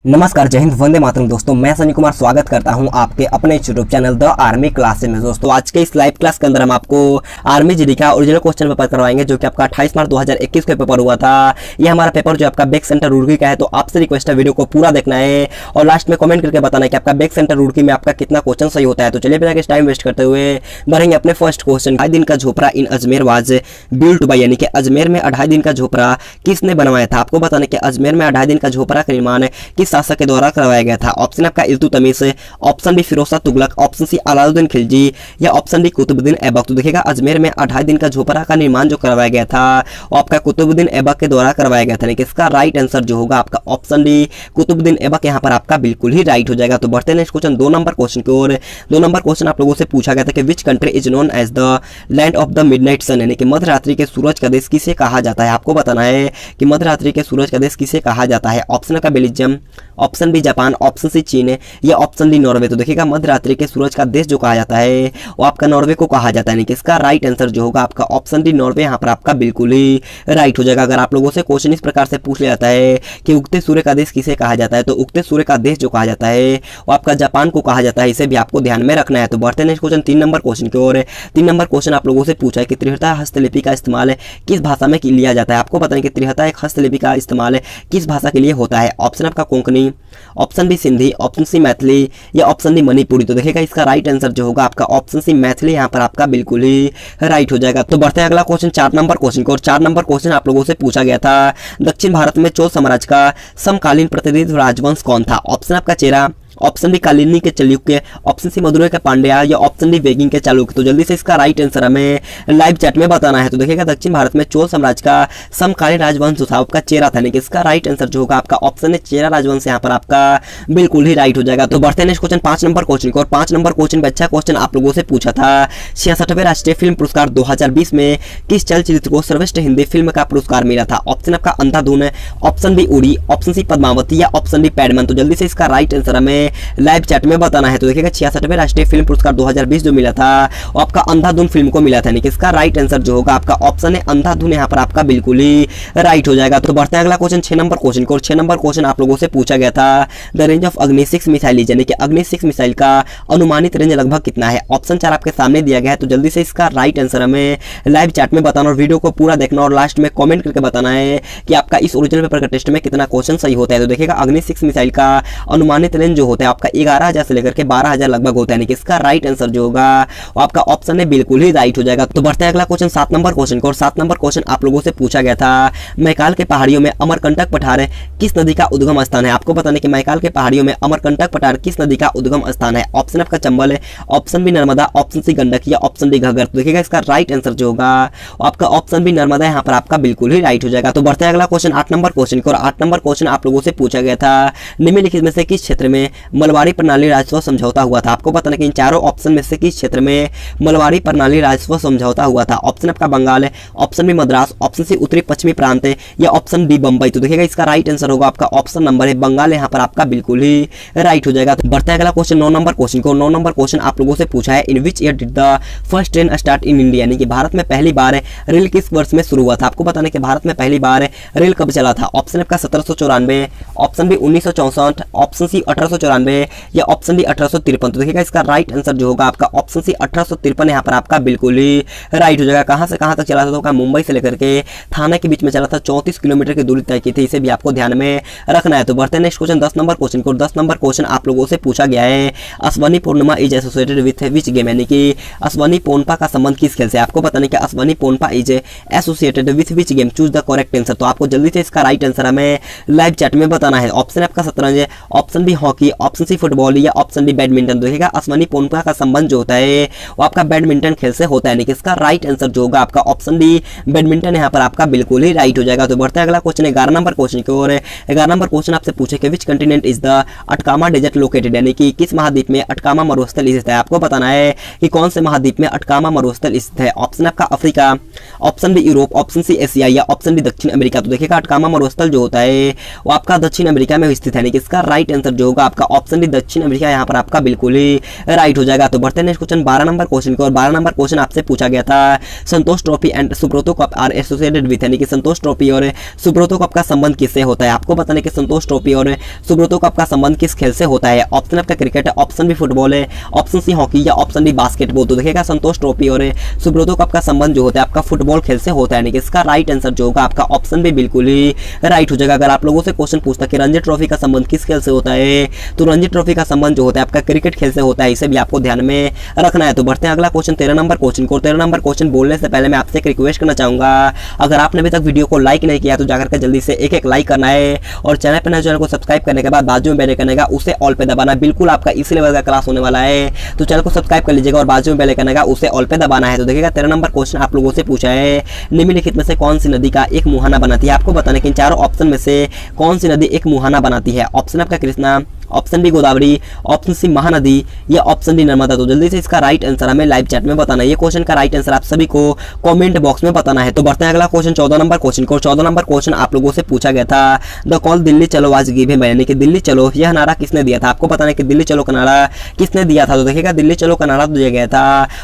नमस्कार, जय हिंद, वंदे मातरम। दोस्तों मैं संजय कुमार स्वागत करता हूं आपके अपने YouTube channel the army classes में। दोस्तों आज के इस लाइव क्लास के अंदर हम आपको आर्मी जीडी का ओरिजिनल क्वेश्चन पेपर करवाएंगे, जो कि आपका 28 मार्च 2021 का पेपर हुआ था। ये हमारा पेपर जो आपका बैक सेंटर रुड़की का है, तो आपसे रिक्वेस्ट है वीडियो को पूरा देखना है और लास्ट में कमेंट करके बताना है कि आपका बैक सेंटर रुड़की में आपका कितना क्वेश्चन सही होता है। तो चलिए बिना टाइम वेस्ट करते हुए बढ़ेंगे अपने फर्स्ट क्वेश्चन। 2.5 दिन का झोपड़ा इन अजमेर वाज बिल्ट बाय, यानी कि अजमेर में 2.5 दिन का झोपड़ा किसने बनवाया था। आपको बताना कि अजमेर में 2.5 दिन का झोपड़ा का निर्माण किस शासक के द्वारा करवाया गया था। ऑप्शन आपका Iltutmish, option B Firoz Shah Tughlaq, option C Alauddin Khilji या ऑप्शन डी कुतुबुद्दीन ऐबक। तो देखिएगा अजमेर में 2.5 दिन का झोपड़ा का निर्माण जो करवाया गया था वो आपका कुतुबुद्दीन ऐबक के द्वारा करवाया गया था। इसका राइट आंसर जो होगा आपका ऑप्शन डी कुतुबुद्दीन ऐबक यहाँ पर आपका बिल्कुल ही राइट हो जाएगा। तो बढ़ते हैं नेक्स्ट क्वेश्चन 2 नंबर क्वेश्चन की ओर। 2 नंबर क्वेश्चन आप लोगों से पूछा गया था कि which country is known as the land of the midnight sun, यानी कि मध्यरात्रि के सूरज का देश किसे कहा जाता है। आपको बताना है कि मध्यरात्रि के सूरज का देश किसे कहा जाता है। ऑप्शन का Belgium, option B Japan, option C चीन या ऑप्शन डी नॉर्वे। तो देखिएगा मध्यरात्रि के सूरज का देश जो कहा जाता है वो आपका नॉर्वे को कहा जाता है। इसका राइट आंसर जो होगा आपका ऑप्शन डी नॉर्वे यहाँ पर आपका बिल्कुल ही राइट हो जाएगा। अगर आप लोगों से क्वेश्चन इस प्रकार से पूछ लिया जाता है कि उगते सूर्य का देश किसे कहा जाता है, तो उगते सूर्य का देश जो कहा जाता है वो आपका जापान को कहा जाता है। इसे भी आपको ध्यान में रखना है। तो बढ़ते हैं नेक्स्ट क्वेश्चन 3 नंबर क्वेश्चन की ओर। 3 नंबर क्वेश्चन आप लोगों से पूछा है कि त्रिहता हस्तलिपि का इस्तेमाल किस भाषा में लिया जाता है। आपको बताएं कि त्रिहता एक हस्तलिपि का इस्तेमाल किस भाषा के लिए होता है। ऑप्शन आपका Konkani, option B Sindhi, option C Maithili या ऑप्शन डी मणिपुरी। तो देखिएगा इसका राइट आंसर जो होगा आपका ऑप्शन सी मैथिली यहाँ पर आपका बिल्कुल ही राइट हो जाएगा। तो बढ़ते हैं अगला क्वेश्चन 4 नंबर क्वेश्चन को। और 4 नंबर क्वेश्चन आप लोगों से पूछा गया था दक्षिण भारत में चोल साम्राज्य का समकालीन प्रतिनिधि राजवंश कौन था। ऑप्शन आपका चेरा, ऑप्शन डी कालिनी के चालुक्य, ऑप्शन सी मदुरै के पांड्या या ऑप्शन डी वेगिंग के चालुक्य। तो जल्दी से इसका राइट आंसर हमें लाइव चैट में बताना है। तो देखिएगा दक्षिण भारत में चोल साम्राज्य का समकालीन राजवंश था आपका चेरा था। इसका राइट आंसर जो होगा आपका ऑप्शन है चेरा राजवंश यहाँ पर आपका बिल्कुल ही राइट हो जाएगा। तो बढ़ते हैं नेक्स्ट क्वेश्चन 5 नंबर क्वेश्चन को। और 5 नंबर क्वेश्चन में अच्छा क्वेश्चन आप लोगों से पूछा था 66वें राष्ट्रीय फिल्म पुरस्कार 2020 में किस चलचित्र को सर्वश्रेष्ठ हिंदी फिल्म का पुरस्कार मिला था। ऑप्शन आपका अंधाधुन, ऑप्शन बी उड़ी, ऑप्शन सी पद्मावती या ऑप्शन डी पैडमैन। तो जल्दी से इसका राइट आंसर हमें लाइव चैट में बताना है। तो देखिएगा 66वें राष्ट्रीय फिल्म पुरस्कार 2020 जो मिला था वो आपका अंधाधुन फिल्म को मिला था। इसका राइट आंसर जो होगा आपका ऑप्शन है अंधाधुन यहाँ पर आपका बिल्कुल ही राइट हो जाएगा। तो बढ़ते हैं अगला क्वेश्चन 6 नंबर क्वेश्चन को। 6 नंबर क्वेश्चन आप लोगों से पूछा गया था द रेंज ऑफ अग्नि 6 मिसाइल, यानी कि अग्नि 6 मिसाइल का अनुमानित रेंज लगभग कितना है। ऑप्शन 4 आपके सामने दिया गया है। तो जल्दी से इसका राइट आंसर हमें लाइव चैट में बताना और वीडियो को पूरा देखना और लास्ट में कमेंट करके बताना है कि आपका इस ओरिजिनल पेपर का टेस्ट में कितना क्वेश्चन सही होता है। तो देखिएगा अग्नि 6 मिसाइल का अनुमानित रेंज जो होता है आपका 11,000 से लेकर के 12,000 लगभग होता है। इसका राइट आंसर जो होगा वो आपका ऑप्शन है बिल्कुल ही राइट हो जाएगा। तो बढ़ते हैं अगला क्वेश्चन 7 नंबर क्वेश्चन को। और 7 नंबर क्वेश्चन आप लोगों से पूछा गया था मैकाल के पहाड़ियों में अमरकंटक पठार किस नदी का उद्गम स्थान है। आपको बताने कि मैकाल के पहाड़ियों में अमरकंटक पठार किस नदी का उद्गम स्थान है। ऑप्शन आपका चंबल है, option B Narmada, option C Gandak या ऑप्शन डी घग्गर। तो देखिएगा इसका राइट आंसर जो होगा आपका ऑप्शन बी नर्मदा यहाँ पर आपका बिल्कुल ही राइट हो जाएगा। तो बढ़ते हैं अगला क्वेश्चन 8 नंबर क्वेश्चन को। और 8 नंबर क्वेश्चन आप लोगों से पूछा गया था निम्नलिखित में से किस क्षेत्र में मलबारी प्रणाली राजस्व समझौता हुआ था। आपको बताना कि इन चारों ऑप्शन में से किस क्षेत्र में मलबारी प्रणाली राजस्व समझौता हुआ था। ऑप्शन आपका बंगाल है, option B Madras, option C उत्तरी पश्चिमी प्रांत है या ऑप्शन डी बंबई। तो देखिएगा इसका राइट आंसर होगा आपका ऑप्शन नंबर है बंगाल, यहाँ पर आपका बिल्कुल ही राइट हो जाएगा। तो बढ़ते हैं अगला क्वेश्चन 9 नंबर क्वेश्चन को। 9 नंबर क्वेश्चन आप लोगों से पूछा है in which year did the first train start in India, यानी कि भारत में पहली बार रेल किस वर्ष में शुरू हुआ था। आपको बताना कि भारत में पहली बार रेल कब चला था। ऑप्शन आपका 1794, ऑप्शन बी 1964, ऑप्शन सी 1894 या ऑप्शन डी 1853। तो देखिएगा इसका राइट आंसर जो होगा आपका ऑप्शन सी 1853 यहाँ पर आपका बिल्कुल ही राइट हो जाएगा। कहां से कहां तक चला था, तो मुंबई से लेकर के थाने के बीच में चला था, 34 किलोमीटर की दूरी तय की थी। इसे भी आपको ध्यान में रखना है। तो बढ़ते हैं नेक्स्ट क्वेश्चन 10 नंबर क्वेश्चन को। 10 नंबर क्वेश्चन आप लोगों से पूछा गया है Ashwini Purnima is associated with which game, यानी कि अश्वनी पूर्णिमा का संबंध किस खेल से। आपको पता नहीं कि Ashwini Purnima is associated with which game, choose the correct answer. तो आपको जल्दी से इसका राइट आंसर हमें लाइव चैट में बताना है। ऑप्शन आपका शतरंज है, option b hockey, option c football या ऑप्शन डी बैडमिंटन। देखिएगा अश्वनी पूर्णिमा का संबंध जो होता है वो आपका बैडमिंटन खेल से होता है। इसका राइट आंसर जो होगा आपका ऑप्शन डी बैडमिंटन यहाँ पर आपका बिल्कुल ही राइट हो जाएगा। तो बढ़ते हैं अगला क्वेश्चन 11 नंबर क्वेश्चन की ओर। 11 नंबर क्वेश्चन आपसे पूछे कि which continent is the Atacama desert located, यानी कि किस महाद्वीप में अटकामा मरुस्थल स्थित है। आपको बताना है कि कौन से महाद्वीप में अटकामा मरुस्थल स्थित है। ऑप्शन आपका Africa, option B Europe, option C Asia या ऑप्शन डी दक्षिण अमेरिका। तो देखिएगा अटकामा मरुस्थल जो होता है वो आपका दक्षिण अमेरिका में स्थित है। इसका राइट आंसर जो होगा आपका ऑप्शन डी दक्षिण अमेरिका यहाँ पर आपका बिल्कुल ही राइट हो जाएगा। तो बढ़ते हैं नेक्स्ट क्वेश्चन 12 नंबर क्वेश्चन को। और 12 नंबर क्वेश्चन आपसे पूछा गया था Santosh trophy and Subroto cup are associated with, यानी कि संतोष ट्रॉफी और सुब्रतो कप का संबंध किससे होता है। आपको बताने कि संतोष ट्रॉफी और सुब्रतो कप का संबंध किस खेल से होता है। ऑप्शन आपका क्रिकेट है, ऑप्शन बी फुटबॉल है, ऑप्शन सी हॉकी या ऑप्शन डी बास्केटबॉल। तो देखिएगा संतोष ट्रॉफी और सुब्रतो कप का संबंध जो होता है आपका फुटबॉल खेल से होता है, यानी कि इसका राइट आंसर जो होगा आपका ऑप्शन बी बिल्कुल ही राइट हो जाएगा। अगर आप लोगों से क्वेश्चन पूछता कि रणजी ट्रॉफी का संबंध किस खेल से होता है, तो रणजी ट्रॉफी का संबंध जो होता है आपका क्रिकेट खेल से होता है, इसे भी आपको ध्यान में रखना है। तो बढ़ते हैं अगला क्वेश्चन 13 नंबर क्वेश्चन को। 13 नंबर क्वेश्चन बोलने से पहले मैं आपसे एक रिक्वेस्ट करना चाहूंगा, अगर आपने अभी तक वीडियो को लाइक नहीं किया तो जाकर के जल्दी से एक लाइक करना है और चैनल पर नए चैनल को सब्सक्राइब करने के बाद बाजू में बेल आइकन आएगा उसे ऑल पे दबाना। बिल्कुल आपका इसी लेवल का क्लास होने वाला है, तो चैनल को सब्सक्राइब कर लीजिएगा और बाजू में बेल आइकन आएगा उसे ऑल पे दबाना है। तो देखिएगा 13 नंबर क्वेश्चन आप लोगों से पूछा है निम्नलिखित में से कौन सी नदी का एक मुहाना बनाती है। आपको बताने कि इन चारों ऑप्शन में से कौन सी नदी एक मुहाना बनाती है। ऑप्शन आपका Krishna, option D Godavari, option C Mahanadi या ऑप्शन डी नर्मदा। तो जल्दी से इसका राइट आंसर हमें लाइव चैट में बताना है। ये क्वेश्चन का राइट आंसर आप सभी को कमेंट बॉक्स में बताना है। तो बढ़ते हैं अगला क्वेश्चन 14 नंबर क्वेश्चन को। 14 नंबर क्वेश्चन आप लोगों से पूछा गया था द कॉल दिल्ली चलो आज गिव हिम, यानी कि दिल्ली चलो यह नारा किसने दिया था। आपको बताना है कि दिल्ली चलो का नारा किसने दिया था। तो देखिएगा दिल्ली चलो का नारा दिया गया था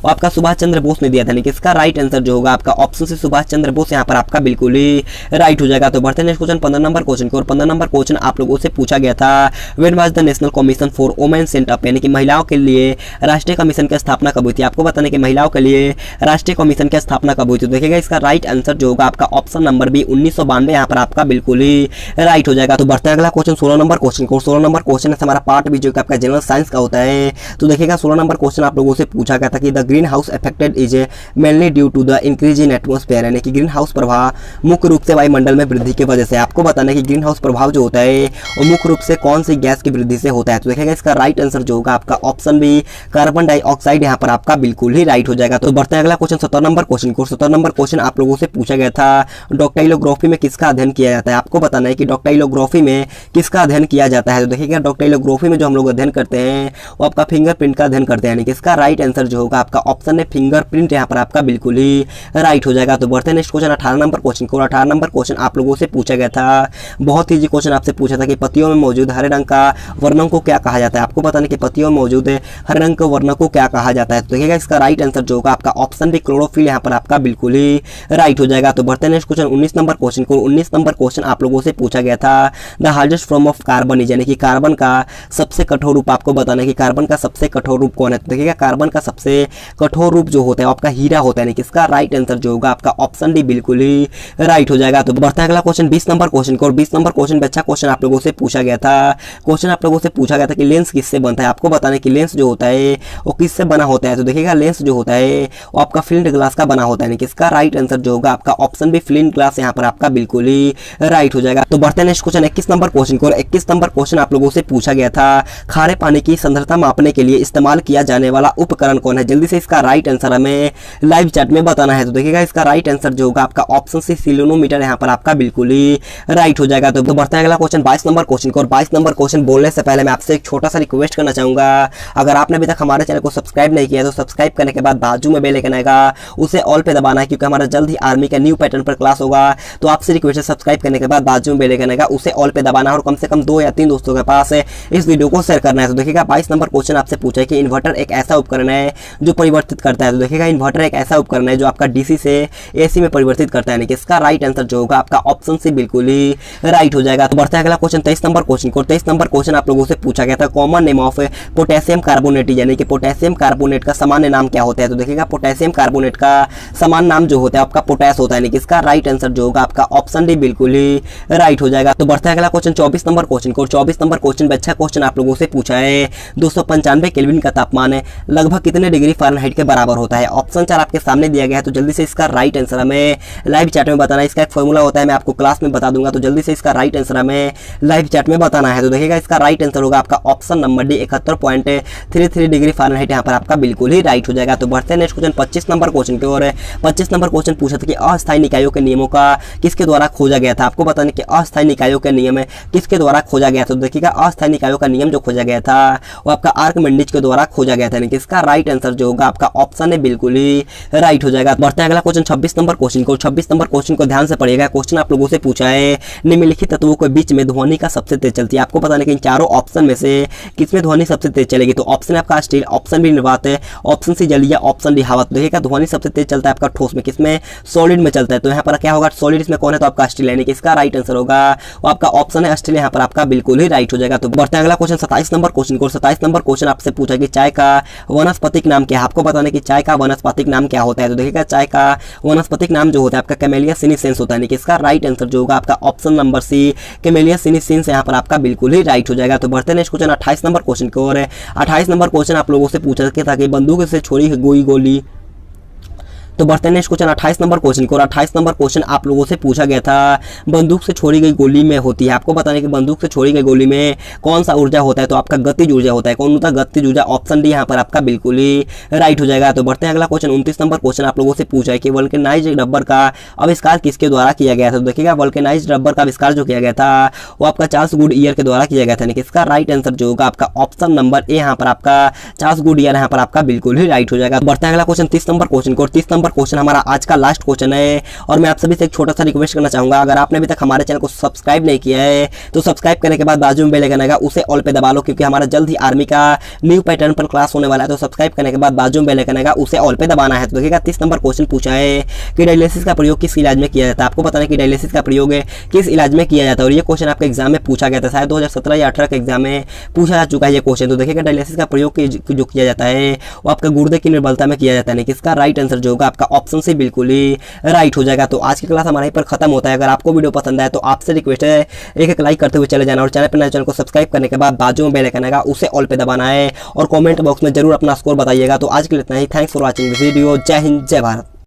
और आपका सुभाष चंद्र बोस ने दिया था, यानी कि इसका राइट आंसर जो होगा आपका ऑप्शन से सुभाष चंद्र बोस यहाँ पर आपका बिल्कुल ही राइट हो जाएगा। तो बढ़ते हैं नेक्स्ट क्वेश्चन 15 नंबर क्वेश्चन को। और 15 नंबर क्वेश्चन आप लोगों से पूछा गया था when was the national commission for women set up, यानी कि महिलाओं के लिए राष्ट्रीय कमीशन की स्थापना कब हुई थी। आपको बताने कि महिलाओं के लिए राष्ट्रीय कमीशन की स्थापना कब हुई थी। देखिएगा इसका राइट आंसर जो होगा आपका ऑप्शन नंबर बी 1992 यहाँ पर आपका बिल्कुल ही राइट हो जाएगा। तो बढ़ते हैं अगला क्वेश्चन 16 नंबर क्वेश्चन को। 16 नंबर क्वेश्चन हमारा पार्ट भी जो कि आपका जनरल साइंस का होता है। तो देखिएगा 16 नंबर क्वेश्चन आप लोगों से पूछा गया था कि the green house effected is mainly due to the increase in atmosphere, यानी कि ग्रीन हाउस प्रभाव मुख्य रूप से वायुमंडल में वृद्धि की वजह से। आपको बताना है कि ग्रीन हाउस प्रभाव जो होता है वो मुख्य रूप से कौन सी गैस की वृद्धि से होता है। तो देखिएगा इसका राइट आंसर जो होगा आपका ऑप्शन बी कार्बन डाइऑक्साइड यहाँ पर आपका बिल्कुल ही राइट हो जाएगा। तो बढ़ते हैं अगला क्वेश्चन 17 नंबर क्वेश्चन को। 17 नंबर क्वेश्चन आप लोगों से पूछा गया था डॉक्टाइलोग्राफी में किसका अध्ययन किया जाता है। आपको बताना है कि डॉक्टाइलोग्राफी में किसका अध्ययन किया जाता है। तो देखिएगा डॉक्टाइलोग्राफी में जो हम लोग अध्ययन करते हैं वो आपका फिंगरप्रिंट का अध्ययन करते हैं, यानी कि इसका राइट आंसर जो होगा आपका ऑप्शन है फिंगरप्रिंट यहाँ पर आपका बिल्कुल ही राइट हो जाएगा। तो बढ़ते हैं नेक्स्ट क्वेश्चन 18 नंबर क्वेश्चन को। 18 नंबर क्वेश्चन आप लोगों से पूछा गया था, बहुत ही क्वेश्चन आपसे पूछा था कि पत्तियों में मौजूद हरे रंग का वर्णों को क्या कहा जाता है। आपको बताना कि पत्तियों में मौजूद हरे रंग के वर्णों को क्या कहा जाता है। तो देखिएगा इसका राइट आंसर जो होगा आपका ऑप्शन बी क्लोरोफिल यहाँ पर आपका बिल्कुल ही राइट हो जाएगा। तो बढ़ते हैं नेक्स्ट क्वेश्चन 19 नंबर क्वेश्चन को। 19 नंबर क्वेश्चन आप लोगों से पूछा गया था the hardest form of carbon is, यानी कि कार्बन का सबसे कठोर रूप। आपको बताना है कि कार्बन का सबसे कठोर रूप कौन है। तो देखिएगा कार्बन का सबसे कठोर रूप जो होता है आपका हीरा होता है, यानी कि इसका राइट आंसर जो होगा आपका ऑप्शन डी बिल्कुल ही राइट हो जाएगा। तो बढ़ता है अगला क्वेश्चन 20 नंबर क्वेश्चन को। 20 नंबर क्वेश्चन अच्छा क्वेश्चन आप लोगों से पूछा गया था। क्वेश्चन आप लोगों से पूछा गया था कि लेंस किससे बनता है। आपको बताना है कि लेंस जो होता है वो किससे बना होता है। तो देखिएगा लेंस जो होता है वो आपका फ्लिंट ग्लास का बना होता है, यानी कि इसका राइट आंसर जो होगा आपका ऑप्शन बी फ्लिंट ग्लास यहाँ पर आपका बिल्कुल ही राइट हो जाएगा। तो बढ़ते हैं नेक्स्ट क्वेश्चन 21 नंबर क्वेश्चन को। 21 नंबर क्वेश्चन आप लोगों से पूछा गया था खारे पानी की सांद्रता मापने के लिए इस्तेमाल किया जाने वाला उपकरण कौन है। जल्दी से इसका राइट आंसर हमें लाइव चैट में बताना है। तो देखिएगा इसका राइट आंसर जो होगा आपका ऑप्शन सी सिलोनोमीटर यहाँ पर आपका बिल्कुल ही राइट हो जाएगा। तो बढ़ते हैं अगला क्वेश्चन 22 नंबर क्वेश्चन को। और 22 नंबर क्वेश्चन बोलने से पहले मैं आपसे एक छोटा सा रिक्वेस्ट करना चाहूंगा, अगर आपने अभी तक हमारे चैनल को सब्सक्राइब नहीं किया तो सब्सक्राइब करने के बाद बाजू में बेल आइकन आएगा उसे ऑल पे दबाना है, क्योंकि हमारा जल्द ही आर्मी का न्यू पैटर्न पर क्लास होगा। तो आपसे रिक्वेस्ट है सब्सक्राइब करने के बाद बाजू में बेल आइकन आएगा उसे ऑल पे दबाना है और कम से कम 2 या 3 दोस्तों के पास इस वीडियो को शेयर करना है। तो देखिएगा 22 नंबर क्वेश्चन आपसे पूछा है कि इन्वर्टर एक ऐसा उपकरण है जो परिवर्तित करता है। तो देखिएगा इन्वर्टर एक ऐसा उपकरण है जो आपका डीसी से एसी में परिवर्तित करता है, यानी कि इसका राइट आंसर जो होगा आपका ऑप्शन सी बिल्कुल ही राइट हो जाएगा। तो बढ़ते हैं अगला क्वेश्चन 23 नंबर क्वेश्चन को। 23 नंबर क्वेश्चन आप लोगों से पूछा गया था common name of potassium carbonate, यानी कि पोटेशियम कार्बोनेट का सामान्य नाम क्या होता है। तो देखिएगा पोटेशियम कार्बोनेट का सामान्य नाम जो होता है आपका पोटैश होता है, यानी कि इसका राइट आंसर जो होगा आपका ऑप्शन डी बिल्कुल ही राइट हो जाएगा। तो बढ़ता है अगला क्वेश्चन 24 नंबर क्वेश्चन को। 24 नंबर क्वेश्चन अच्छा क्वेश्चन आप लोगों से पूछा है 295 केल्विन का तापमान है लगभग कितने डिग्री फ़ारेनहाइट के बराबर होता है। ऑप्शन 4 आपके सामने दिया गया है, तो जल्दी से इसका राइट आंसर हमें लाइव चैट में बताना है। इसका एक फॉर्मूला होता है, मैं आपको क्लास में बता दूंगा, तो जल्दी से इसका राइट आंसर हमें लाइव चैट में बताना है। तो देखिएगा इसका राइट आंसर होगा आपका option number D 71.33 degree Fahrenheit यहाँ पर आपका बिल्कुल ही राइट हो जाएगा। तो बढ़ते हैं नेक्स्ट क्वेश्चन 25 नंबर क्वेश्चन की ओर। 25 नंबर क्वेश्चन पूछा था कि अस्थायी निकायों के नियमों का किसके द्वारा खोजा गया था। आपको बताने कि अस्थायी निकायों के नियम किसके द्वारा खोजा गया था। तो देखिएगा अस्थायी निकायों का नियम जो खोजा गया था वो आपका आर्किमिडीज के द्वारा खोजा गया था, यानी कि इसका राइट आंसर जो होगा आपका ऑप्शन है बिल्कुल ही राइट हो जाएगा। बढ़ते हैं अगला क्वेश्चन 26 नंबर क्वेश्चन को। 26 नंबर क्वेश्चन को ध्यान से पढ़िएगा। क्वेश्चन आप लोगों से पूछा है निम्नलिखित तत्वों के बीच में ध्वनि का सबसे तेज चलती है। आपको बताने कि इन चारों ऑप्शन में से किसमें ध्वनि सबसे तेज चलेगी? तो ऑप्शन है आपका स्टील, ऑप्शन बी निर्वात है, ऑप्शन सी जलीय, ऑप्शन डी हवा। तो देखिएगा ध्वनि सबसे तेज चलता है आपका ठोस में, किसमें? सॉलिड में चलता है। तो यहाँ पर क्या होगा? सॉलिड इसमें कौन है? तो आपका स्टील, यानी कि इसका राइट आंसर होगा वो आपका ऑप्शन है स्टील, यहाँ पर आपका बिल्कुल ही राइट हो जाएगा। तो बढ़ते हैं अगला क्वेश्चन 27 नंबर क्वेश्चन को। 27 नंबर क्वेश्चन आपसे पूछा कि चाय का वनस्पतिक नाम क्या है? आपको बताने कि चाय का वनस्पतिक नाम क्या होता है। तो देखिएगा चाय का वनस्पतिक नाम जो होता है आपका कैमेलिया सिनेसेंस होता है, यानी कि इसका राइट आंसर जो होगा आपका option number C camellia sinensis यहाँ पर आपका बिल्कुल ही राइट हो जाएगा। तो बढ़ते हैं नेक्स्ट क्वेश्चन 28 नंबर क्वेश्चन की ओर। 28 नंबर क्वेश्चन आप लोगों से पूछा था कि बंदूक से छोड़ी गई गोली। तो बढ़ते हैं नेक्स्ट क्वेश्चन 28 नंबर क्वेश्चन को। और 28 नंबर क्वेश्चन आप लोगों से पूछा गया था बंदूक से छोड़ी गई गोली में होती है। आपको बताने कि बंदूक से छोड़ी गई गोली में कौन सा ऊर्जा होता है? तो आपका गतिज ऊर्जा होता है। कौन होता है? गतिज ऊर्जा। ऑप्शन डी यहाँ पर आपका बिल्कुल ही राइट हो जाएगा। तो बढ़ते हैं अगला क्वेश्चन 29 नंबर क्वेश्चन आप लोगों से पूछा है कि वल्केनाइज्ड रबर का आविष्कार किसके द्वारा किया गया था? तो देखिएगा वल्केनाइज्ड रबर का आविष्कार जो किया गया था वो आपका चार्ल्स गुडईयर के द्वारा किया गया था, यानी कि इसका राइट आंसर जो होगा आपका ऑप्शन नंबर ए यहाँ पर आपका चार्ल्स गुडईयर यहाँ पर आपका बिल्कुल ही राइट हो जाएगा। बढ़ते हैं अगला क्वेश्चन 30 नंबर क्वेश्चन को। 30 नंबर क्वेश्चन हमारा आज का लास्ट क्वेश्चन है और मैं आप सभी से एक छोटा सा रिक्वेस्ट करना चाहूंगा, अगर आपने अभी तक हमारे चैनल को सब्सक्राइब नहीं किया है तो सब्सक्राइब करने के बाद बाजू में बेल आइकन आएगा उसे ऑल पे दबा लो, क्योंकि हमारा जल्द ही आर्मी का न्यू पैटर्न पर क्लास होने वाला है। तो सब्सक्राइब करने के बाद बाजू में बेल आइकन आएगा उसे ऑल पे दबाना है। तो देखिएगा 30 नंबर क्वेश्चन पूछा है कि डायलिसिस का प्रयोग किस इलाज में किया जाता है? आपको पता है कि डायलिसिस का प्रयोग किस इलाज में किया जाता है और ये क्वेश्चन आपके एग्जाम में पूछा गया था, शायद 2017 या 18 के एग्जाम में पूछा जा चुका है ये क्वेश्चन। तो देखिएगा डायलिसिस का प्रयोग जो किया जाता है वो आपका गुर्दे की निर्बलता में किया जाता है, इसका राइट आंसर जो होगा आपका ऑप्शन से बिल्कुल ही राइट हो जाएगा। तो आज की क्लास हमारे यहीं पर खत्म होता है। अगर आपको वीडियो पसंद आए तो आपसे रिक्वेस्ट है एक लाइक करते हुए चले जाना और चैनल को सब्सक्राइब करने के बाद बाजू में बेल आइकन आएगा उसे ऑल पे दबाना है और कमेंट बॉक्स में जरूर अपना स्कोर बताइएगा। तो आज के लिए इतना ही। Thanks for watching this video. जय हिंद, जय भारत।